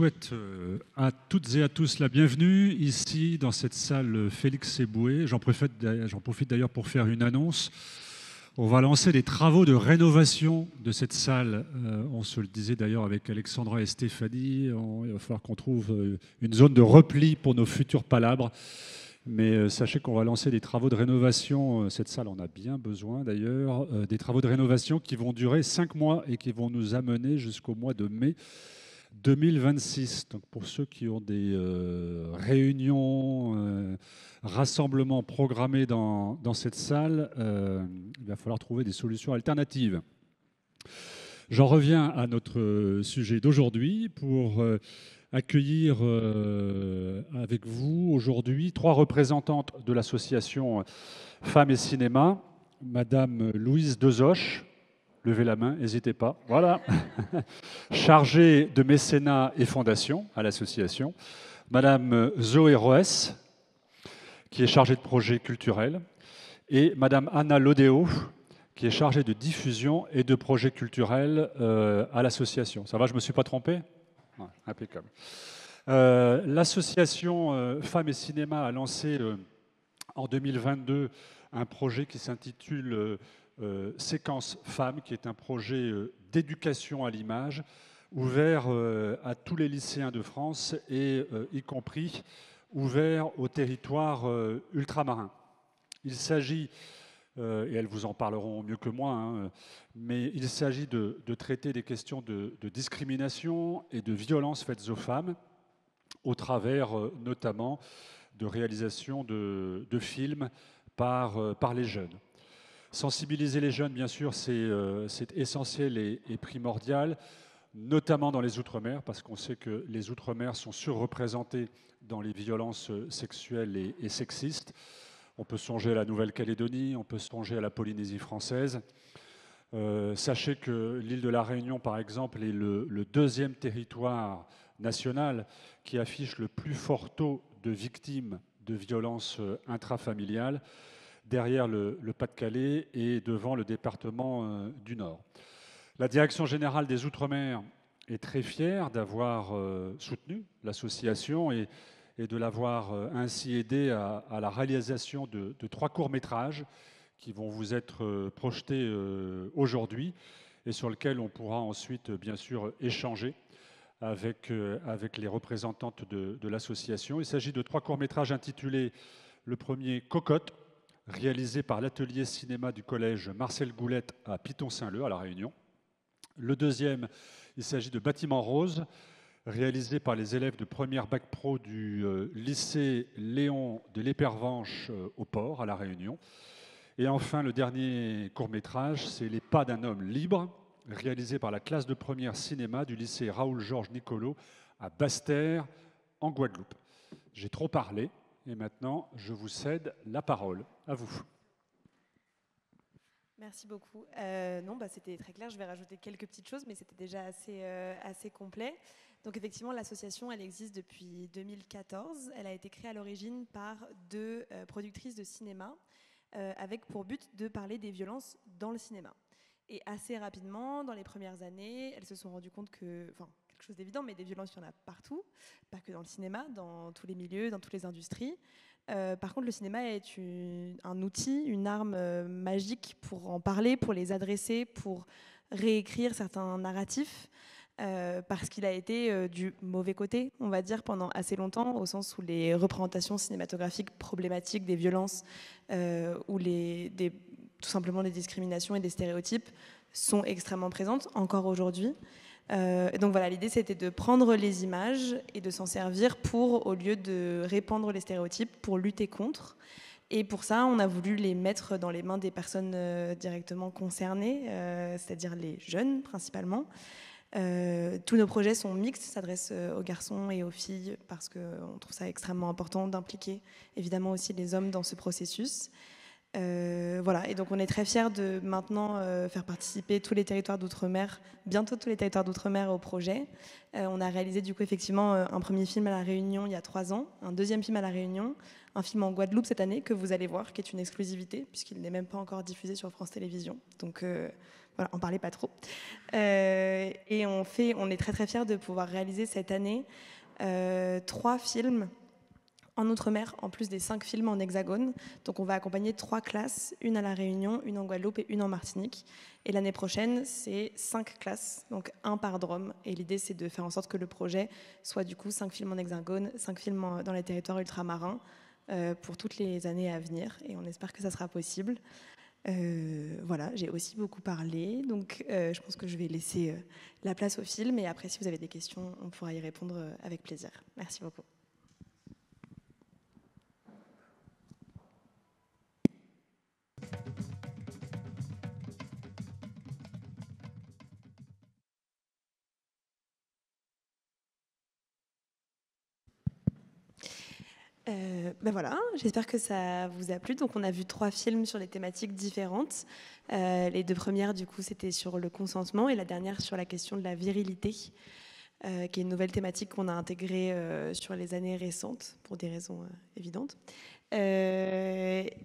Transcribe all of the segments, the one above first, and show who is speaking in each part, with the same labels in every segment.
Speaker 1: souhaite à toutes et à tous la bienvenue ici dans cette salle Félix Éboué. J'en profite d'ailleurs pour faire une annonce. On va lancer des travaux de rénovation de cette salle. On se le disait d'ailleurs avec Alexandra et Stéphanie. Il va falloir qu'on trouve une zone de repli pour nos futurs palabres. Mais sachez qu'on va lancer des travaux de rénovation. Cette salle en a bien besoin d'ailleurs. Des travaux de rénovation qui vont durer 5 mois et qui vont nous amener jusqu'au mois de mai 2026. Donc pour ceux qui ont des réunions, rassemblements programmés dans cette salle, il va falloir trouver des solutions alternatives. J'en reviens à notre sujet d'aujourd'hui pour accueillir avec vous aujourd'hui 3 représentantes de l'association Femmes et Cinéma. Madame Louise Dezoche, levez la main, n'hésitez pas. Voilà. Chargée de mécénat et fondation à l'association. Madame Zoé Roès, qui est chargée de projets culturels. Et Madame Anna Lodéo, qui est chargée de diffusion et de projets culturels à l'association. Ça va, je ne me suis pas trompé ? Ouais, impeccable. L'association Femmes et Cinéma a lancé en 2022 un projet qui s'intitule Séquence Femmes, qui est un projet d'éducation à l'image ouvert à tous les lycéens de France et y compris ouvert aux territoires ultramarins. Il s'agit, et elles vous en parleront mieux que moi, hein, mais il s'agit de traiter des questions de discrimination et de violence faites aux femmes au travers notamment de réalisation de films par les jeunes. Sensibiliser les jeunes, bien sûr, c'est essentiel et primordial, notamment dans les Outre-mer, parce qu'on sait que les Outre-mer sont surreprésentés dans les violences sexuelles et sexistes. On peut songer à la Nouvelle-Calédonie, on peut songer à la Polynésie française. Sachez que l'île de la Réunion, par exemple, est le 2e territoire national qui affiche le plus fort taux de victimes de violences intrafamiliales, derrière le Pas-de-Calais et devant le département du Nord. La Direction générale des Outre-mer est très fière d'avoir soutenu l'association et de l'avoir ainsi aidé à la réalisation de 3 courts-métrages qui vont vous être projetés aujourd'hui et sur lesquels on pourra ensuite, bien sûr, échanger avec les représentantes de l'association. Il s'agit de 3 courts-métrages intitulés, le premier, Cocotte, réalisé par l'atelier cinéma du collège Marcel Goulette à Piton-Saint-Leu, à La Réunion. Le deuxième, il s'agit de Bâtiment Rose, réalisé par les élèves de première bac pro du lycée Léon de l'Épervenche au Port, à La Réunion. Et enfin, le dernier court-métrage, c'est Les pas d'un homme libre, réalisé par la classe de première cinéma du lycée Raoul-Georges Nicolo à Basse-Terre, en Guadeloupe. J'ai trop parlé. Et maintenant, je vous cède la parole. À vous.
Speaker 2: Merci beaucoup. C'était très clair. Je vais rajouter quelques petites choses, mais c'était déjà assez complet. Donc effectivement, l'association, elle existe depuis 2014. Elle a été créée à l'origine par 2 productrices de cinéma avec pour but de parler des violences dans le cinéma. Et assez rapidement, dans les premières années, elles se sont rendues compte que... quelque chose d'évident, mais des violences, il y en a partout, pas que dans le cinéma, dans tous les milieux, dans toutes les industries. Par contre, le cinéma est un outil, une arme magique pour en parler, pour les adresser, pour réécrire certains narratifs, parce qu'il a été du mauvais côté, on va dire, pendant assez longtemps, au sens où les représentations cinématographiques problématiques des violences ou tout simplement des discriminations et des stéréotypes sont extrêmement présentes, encore aujourd'hui. Donc voilà, l'idée c'était de prendre les images et de s'en servir au lieu de répandre les stéréotypes, pour lutter contre. Et pour ça, on a voulu les mettre dans les mains des personnes directement concernées, c'est-à-dire les jeunes principalement. Tous nos projets sont mixtes, s'adressent aux garçons et aux filles parce qu'on trouve ça extrêmement important d'impliquer évidemment aussi les hommes dans ce processus. Voilà, et donc on est très fiers de maintenant faire participer tous les territoires d'outre-mer, bientôt tous les territoires d'outre-mer au projet. On a réalisé du coup effectivement un premier film à La Réunion il y a 3 ans, un deuxième film à La Réunion, un film en Guadeloupe cette année que vous allez voir, qui est une exclusivité puisqu'il n'est même pas encore diffusé sur France Télévisions. Donc voilà, en parlez pas trop. Et on est très très fiers de pouvoir réaliser cette année 3 films en Outre-mer, en plus des 5 films en Hexagone. Donc on va accompagner 3 classes, une à La Réunion, une en Guadeloupe et une en Martinique. Et l'année prochaine, c'est 5 classes, donc un par Drôme. Et l'idée, c'est de faire en sorte que le projet soit du coup 5 films en Hexagone, 5 films dans les territoires ultramarins pour toutes les années à venir. Et on espère que ça sera possible. Voilà, j'ai aussi beaucoup parlé, donc je pense que je vais laisser la place au film. Et après, si vous avez des questions, on pourra y répondre avec plaisir. Merci beaucoup. Ben voilà, j'espère que ça vous a plu. Donc on a vu 3 films sur des thématiques différentes. Les 2 premières, du coup, c'était sur le consentement et la dernière sur la question de la virilité, qui est une nouvelle thématique qu'on a intégrée sur les années récentes, pour des raisons évidentes. Et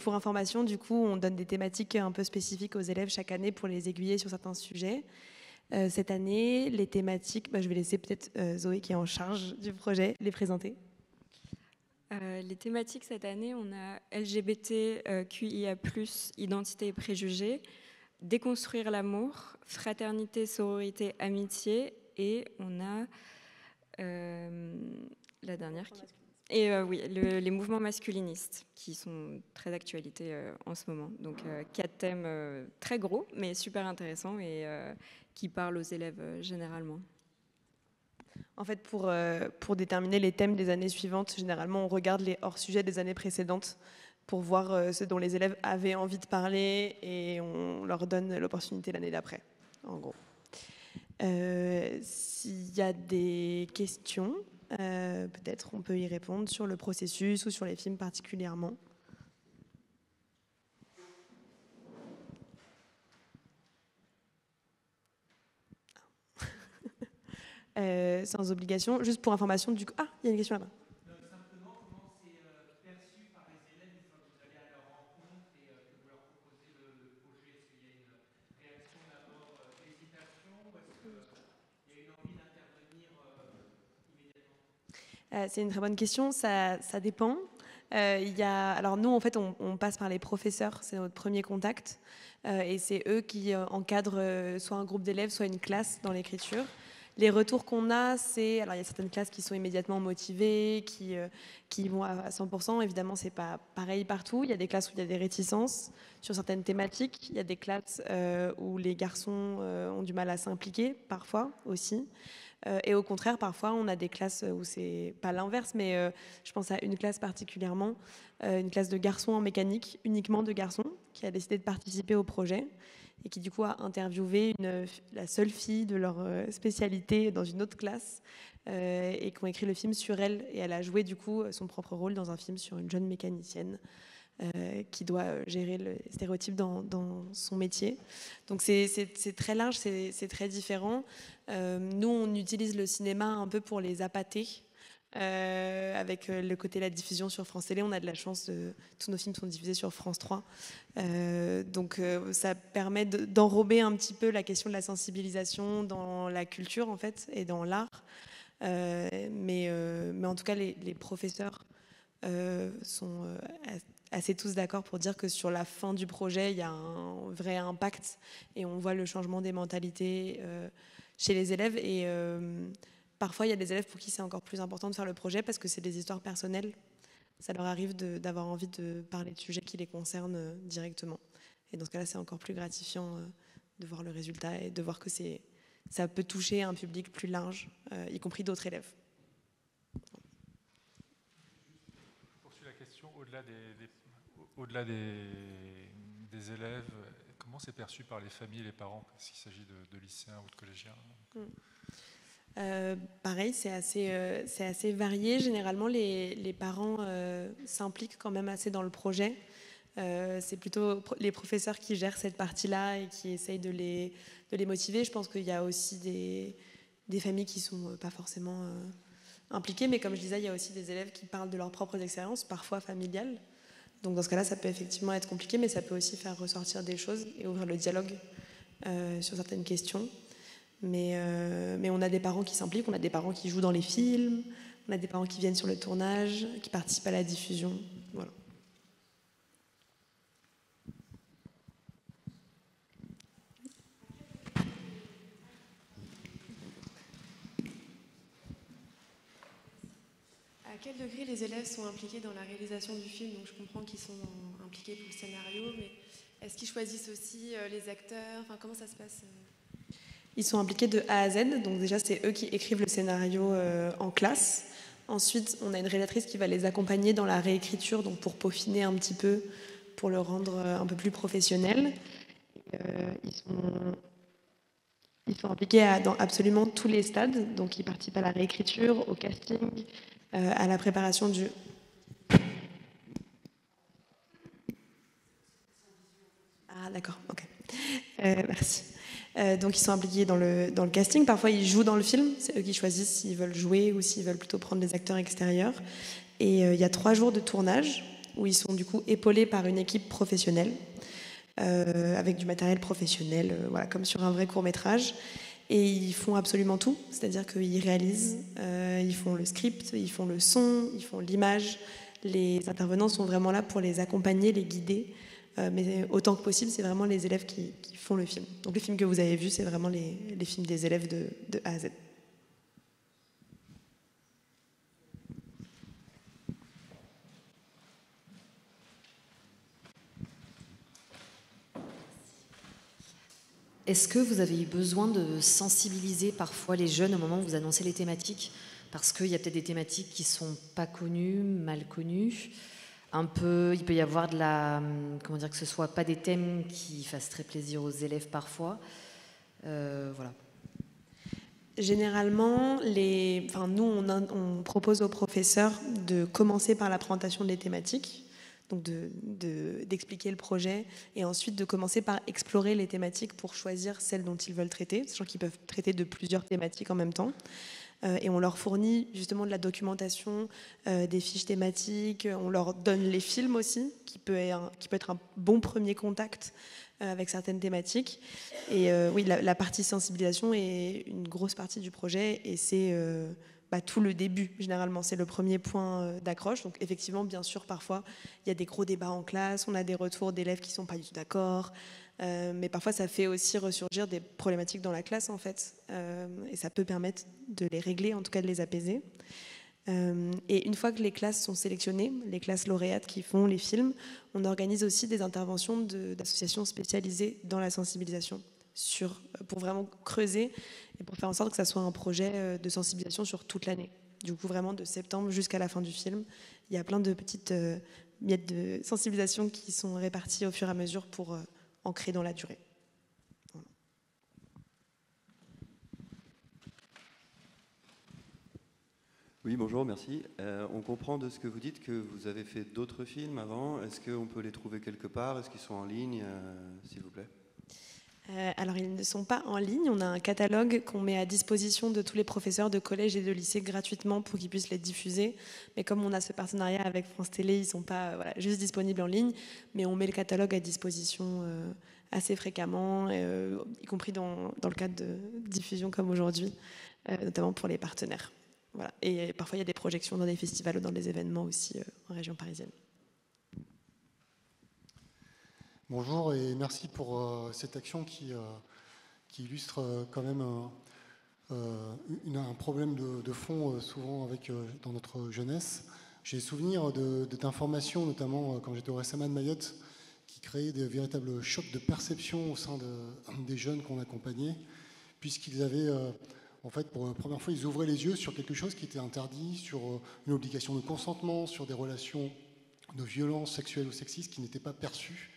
Speaker 2: pour information, du coup, on donne des thématiques un peu spécifiques aux élèves chaque année pour les aiguiller sur certains sujets. Cette année, les thématiques, je vais laisser peut-être Zoé, qui est en charge du projet, les présenter.
Speaker 3: Les thématiques cette année, on a LGBT, QIA+, identité et préjugés, déconstruire l'amour, fraternité, sororité, amitié, et on a la dernière oui, les mouvements masculinistes qui sont très d'actualité en ce moment. Donc 4 thèmes très gros mais super intéressants et qui parlent aux élèves généralement.
Speaker 2: En fait, pour déterminer les thèmes des années suivantes, généralement, on regarde les hors-sujets des années précédentes pour voir ce dont les élèves avaient envie de parler et on leur donne l'opportunité l'année d'après, en gros. S'il y a des questions, peut-être on peut y répondre sur le processus ou sur les films particulièrement. Sans obligation, juste pour information du coup. Ah, il y a une question là-bas.
Speaker 4: Simplement, comment c'est perçu par les élèves une fois que vous allez à leur rencontre et que vous leur proposez le projet? Est-ce qu'il y a une réaction d'abord d'hésitation ou est-ce qu'il y a une envie d'intervenir immédiatement?
Speaker 2: C'est une très bonne question, ça dépend. Alors nous, en fait, on passe par les professeurs, c'est notre premier contact. Et c'est eux qui encadrent soit un groupe d'élèves, soit une classe dans l'écriture. Les retours qu'on a, alors il y a certaines classes qui sont immédiatement motivées, qui vont à 100%. Évidemment, c'est pas pareil partout. Il y a des classes où il y a des réticences sur certaines thématiques. Il y a des classes où les garçons ont du mal à s'impliquer, parfois aussi. Et au contraire, parfois, on a des classes où c'est pas l'inverse, mais je pense à une classe particulièrement, une classe de garçons en mécanique, uniquement de garçons, qui a décidé de participer au projet et qui du coup a interviewé la seule fille de leur spécialité dans une autre classe et qui ont écrit le film sur elle. Et elle a joué du coup son propre rôle dans un film sur une jeune mécanicienne qui doit gérer le stéréotype dans son métier. Donc c'est très large, c'est très différent. Nous, on utilise le cinéma un peu pour les appâter. Avec le côté de la diffusion sur France Télé, on a de la chance, tous nos films sont diffusés sur France 3. Donc ça permet d'enrober un petit peu la question de la sensibilisation dans la culture en fait et dans l'art. Mais en tout cas, les professeurs sont assez tous d'accord pour dire que sur la fin du projet, il y a un vrai impact et on voit le changement des mentalités chez les élèves. Et parfois, il y a des élèves pour qui c'est encore plus important de faire le projet parce que c'est des histoires personnelles. Ça leur arrive d'avoir envie de parler de sujets qui les concernent directement. Et dans ce cas-là, c'est encore plus gratifiant de voir le résultat et de voir que ça peut toucher un public plus large, y compris d'autres élèves.
Speaker 5: Je poursuis la question. Au-delà des élèves, comment c'est perçu par les familles et les parents s'il s'agit de lycéens ou de collégiens?
Speaker 2: Pareil, c'est assez varié. Généralement, les parents s'impliquent quand même assez dans le projet. C'est plutôt les professeurs qui gèrent cette partie-là et qui essayent de les motiver. Je pense qu'il y a aussi des familles qui ne sont pas forcément impliquées, mais comme je disais, il y a aussi des élèves qui parlent de leurs propres expériences, parfois familiales. Donc dans ce cas-là, ça peut effectivement être compliqué, mais ça peut aussi faire ressortir des choses et ouvrir le dialogue sur certaines questions. Mais on a des parents qui s'impliquent, on a des parents qui jouent dans les films, on a des parents qui viennent sur le tournage, qui participent à la diffusion. Voilà.
Speaker 6: À quel degré les élèves sont impliqués dans la réalisation du film? Donc je comprends qu'ils sont impliqués pour le scénario, mais est-ce qu'ils choisissent aussi les acteurs? Enfin, comment ça se passe?
Speaker 2: Ils sont impliqués de A à Z, donc déjà c'est eux qui écrivent le scénario en classe. Ensuite, on a une rédactrice qui va les accompagner dans la réécriture, donc pour peaufiner un petit peu, pour le rendre un peu plus professionnel. Ils sont impliqués dans absolument tous les stades, donc ils participent à la réécriture, au casting, à la préparation du... Ah d'accord, ok. Merci. Donc ils sont impliqués dans le casting. Parfois ils jouent dans le film, c'est eux qui choisissent s'ils veulent jouer ou s'ils veulent plutôt prendre des acteurs extérieurs. Et il y a 3 jours de tournage où ils sont du coup épaulés par une équipe professionnelle, avec du matériel professionnel, voilà, comme sur un vrai court-métrage. Et ils font absolument tout, c'est-à-dire qu'ils réalisent, ils font le script, ils font le son, ils font l'image. Les intervenants sont vraiment là pour les accompagner, les guider. Mais autant que possible, c'est vraiment les élèves qui font le film. Donc les films que vous avez vus, c'est vraiment les films des élèves de A à Z.
Speaker 7: Est-ce que vous avez eu besoin de sensibiliser parfois les jeunes au moment où vous annoncez les thématiques? Parce qu'il y a peut-être des thématiques qui ne sont pas connues, mal connues. Il peut y avoir comment dire, que ce ne soit pas des thèmes qui fassent très plaisir aux élèves parfois. Voilà.
Speaker 2: Généralement, nous, on propose aux professeurs de commencer par la présentation des thématiques, donc d'expliquer le projet, et ensuite de commencer par explorer les thématiques pour choisir celles dont ils veulent traiter, sachant qu'ils peuvent traiter de plusieurs thématiques en même temps. Et on leur fournit justement de la documentation, des fiches thématiques, on leur donne les films aussi, qui peut être un bon premier contact avec certaines thématiques. Et oui, la partie sensibilisation est une grosse partie du projet, et c'est tout le début, généralement. C'est le premier point d'accroche. Donc effectivement, bien sûr, parfois, il y a des gros débats en classe, on a des retours d'élèves qui ne sont pas du tout d'accord, mais parfois, ça fait aussi ressurgir des problématiques dans la classe, en fait, et ça peut permettre de les régler, en tout cas de les apaiser. Et une fois que les classes sont sélectionnées, les classes lauréates qui font les films, on organise aussi des interventions d'associations spécialisées dans la sensibilisation, pour vraiment creuser et pour faire en sorte que ça soit un projet de sensibilisation sur toute l'année. Du coup, vraiment de septembre jusqu'à la fin du film, il y a plein de petites miettes de sensibilisation qui sont réparties au fur et à mesure pour ancrer dans la durée. Voilà.
Speaker 8: Oui, bonjour, merci. On comprend de ce que vous dites que vous avez fait d'autres films avant. Est-ce qu'on peut les trouver quelque part? Est-ce qu'ils sont en ligne, s'il vous plaît?
Speaker 2: Alors, ils ne sont pas en ligne. On a un catalogue qu'on met à disposition de tous les professeurs de collège et de lycée gratuitement pour qu'ils puissent les diffuser. Mais comme on a ce partenariat avec France Télé, ils ne sont pas juste disponibles en ligne. Mais on met le catalogue à disposition assez fréquemment, y compris dans le cadre de diffusion comme aujourd'hui, notamment pour les partenaires. Voilà. Et parfois, il y a des projections dans des festivals ou dans des événements aussi en région parisienne.
Speaker 9: Bonjour et merci pour cette action qui illustre quand même un problème de fond souvent dans notre jeunesse. J'ai souvenir d'informations, notamment quand j'étais au RSMA de Mayotte, qui créaient des véritables chocs de perception au sein des jeunes qu'on accompagnait, puisqu'ils avaient, en fait, pour la première fois, ils ouvraient les yeux sur quelque chose qui était interdit, sur une obligation de consentement, sur des relations de violence sexuelle ou sexiste qui n'étaient pas perçues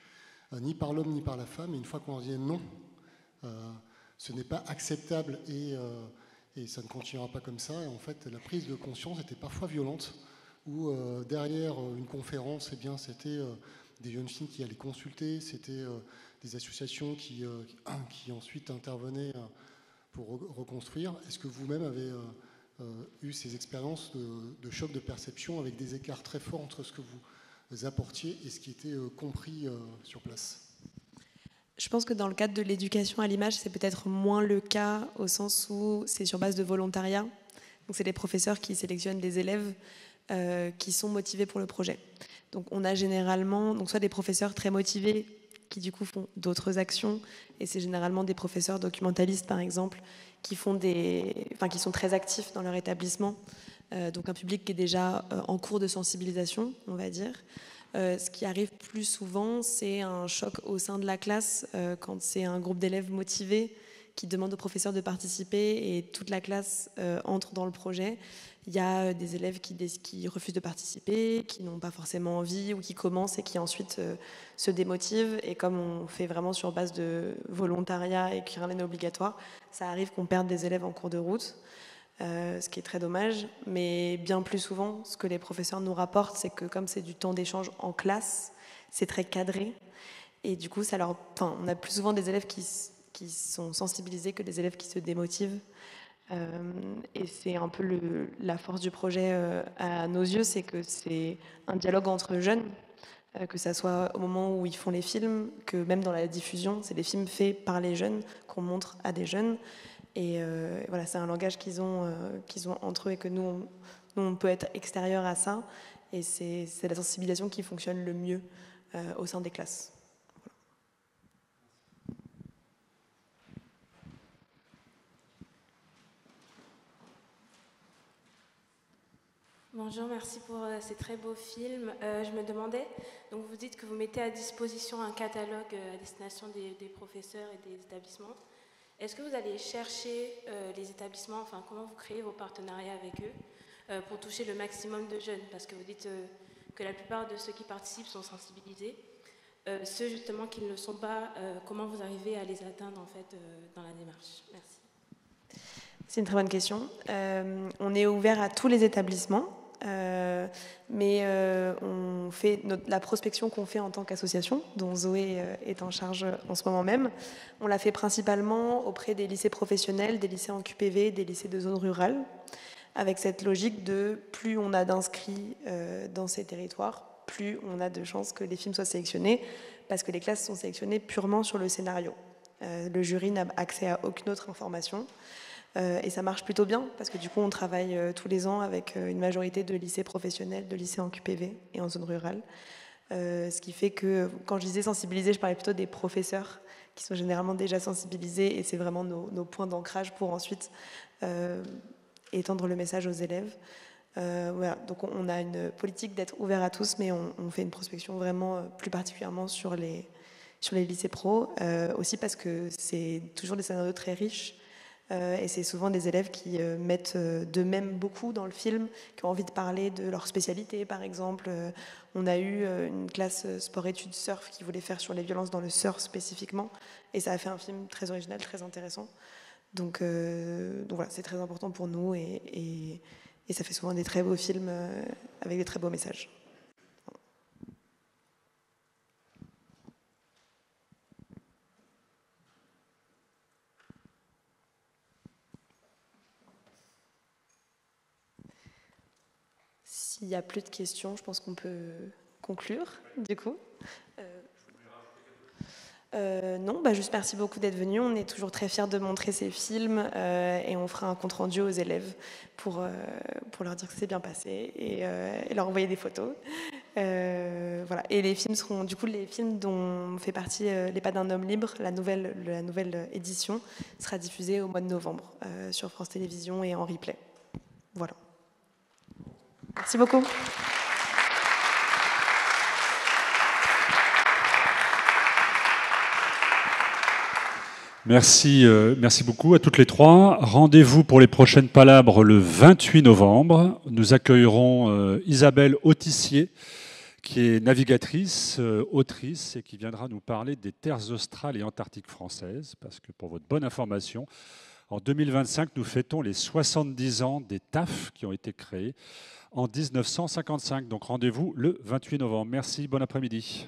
Speaker 9: ni par l'homme ni par la femme. Et une fois qu'on leur disait non, ce n'est pas acceptable et ça ne continuera pas comme ça. Et en fait, la prise de conscience était parfois violente, où derrière une conférence, eh bien, c'était des jeunes filles qui allaient consulter, c'était des associations qui ensuite intervenaient pour reconstruire. Est-ce que vous-même avez eu ces expériences de choc de perception avec des écarts très forts entre ce que vous apportiez et ce qui était compris sur place?
Speaker 2: Je pense que dans le cadre de l'éducation à l'image, c'est peut-être moins le cas au sens où c'est sur base de volontariat. Donc c'est les professeurs qui sélectionnent les élèves qui sont motivés pour le projet. Donc on a généralement soit des professeurs très motivés qui du coup font d'autres actions, et c'est généralement des professeurs documentalistes par exemple qui sont très actifs dans leur établissement, donc un public qui est déjà en cours de sensibilisation, on va dire. Ce qui arrive plus souvent, c'est un choc au sein de la classe quand c'est un groupe d'élèves motivés qui demande aux professeurs de participer et toute la classe entre dans le projet. Il y a des élèves qui refusent de participer, qui n'ont pas forcément envie ou qui commencent et qui ensuite se démotivent. Et comme on fait vraiment sur base de volontariat et qu'il n'y a rien d'obligatoire, ça arrive qu'on perde des élèves en cours de route, ce qui est très dommage. Mais bien plus souvent, ce que les professeurs nous rapportent, c'est que comme c'est du temps d'échange en classe, c'est très cadré. Et du coup, on a plus souvent des élèves qui sont sensibilisés que des élèves qui se démotivent. Et c'est un peu la force du projet à nos yeux, c'est que c'est un dialogue entre jeunes, que ça soit au moment où ils font les films, que même dans la diffusion, c'est des films faits par les jeunes qu'on montre à des jeunes. Et voilà, c'est un langage qu'ils ont entre eux et que nous on peut être extérieur à ça. Et c'est la sensibilisation qui fonctionne le mieux au sein des classes.
Speaker 10: Bonjour, merci pour ces très beaux films. Je me demandais, donc vous dites que vous mettez à disposition un catalogue à destination des professeurs et des établissements. Est-ce que vous allez chercher les établissements, enfin comment vous créez vos partenariats avec eux pour toucher le maximum de jeunes? Parce que vous dites que la plupart de ceux qui participent sont sensibilisés. Ceux justement qui ne le sont pas, comment vous arrivez à les atteindre en fait dans la démarche? Merci.
Speaker 2: C'est une très bonne question. On est ouvert à tous les établissements. Mais on fait la prospection qu'on fait en tant qu'association, dont Zoé est en charge en ce moment même. On la fait principalement auprès des lycées professionnels, des lycées en QPV, des lycées de zone rurale, avec cette logique de plus on a d'inscrits dans ces territoires, plus on a de chances que les films soient sélectionnés, parce que les classes sont sélectionnées purement sur le scénario. Le jury n'a accès à aucune autre information. Et ça marche plutôt bien, parce que du coup, on travaille tous les ans avec une majorité de lycées professionnels, de lycées en QPV et en zone rurale. Ce qui fait que, quand je disais sensibiliser, je parlais plutôt des professeurs qui sont généralement déjà sensibilisés, et c'est vraiment nos points d'ancrage pour ensuite étendre le message aux élèves. Voilà. Donc on a une politique d'être ouvert à tous, mais on fait une prospection vraiment plus particulièrement sur les lycées pro, aussi parce que c'est toujours des scénarios très riches. Et c'est souvent des élèves qui mettent d'eux-mêmes beaucoup dans le film, qui ont envie de parler de leur spécialité, par exemple. On a eu une classe sport-études surf qui voulait faire sur les violences dans le surf spécifiquement, et ça a fait un film très original, très intéressant. Donc voilà, c'est très important pour nous, et ça fait souvent des très beaux films avec des très beaux messages. S'il n'y a plus de questions, je pense qu'on peut conclure, du coup. Non, juste merci beaucoup d'être venu. On est toujours très fiers de montrer ces films et on fera un compte-rendu aux élèves pour leur dire que c'est bien passé et leur envoyer des photos. Voilà. Et les films seront, du coup, les films dont fait partie Les Pas d'un homme libre, la nouvelle édition, sera diffusée au mois de novembre sur France Télévisions et en replay. Voilà. Merci beaucoup.
Speaker 1: Merci beaucoup à toutes les trois. Rendez-vous pour les prochaines palabres le 28 novembre. Nous accueillerons Isabelle Autissier, qui est navigatrice, autrice, et qui viendra nous parler des terres australes et antarctiques françaises, parce que pour votre bonne information, en 2025, nous fêtons les 70 ans des TAF qui ont été créés en 1955. Donc rendez-vous le 28 novembre. Merci, bon après-midi.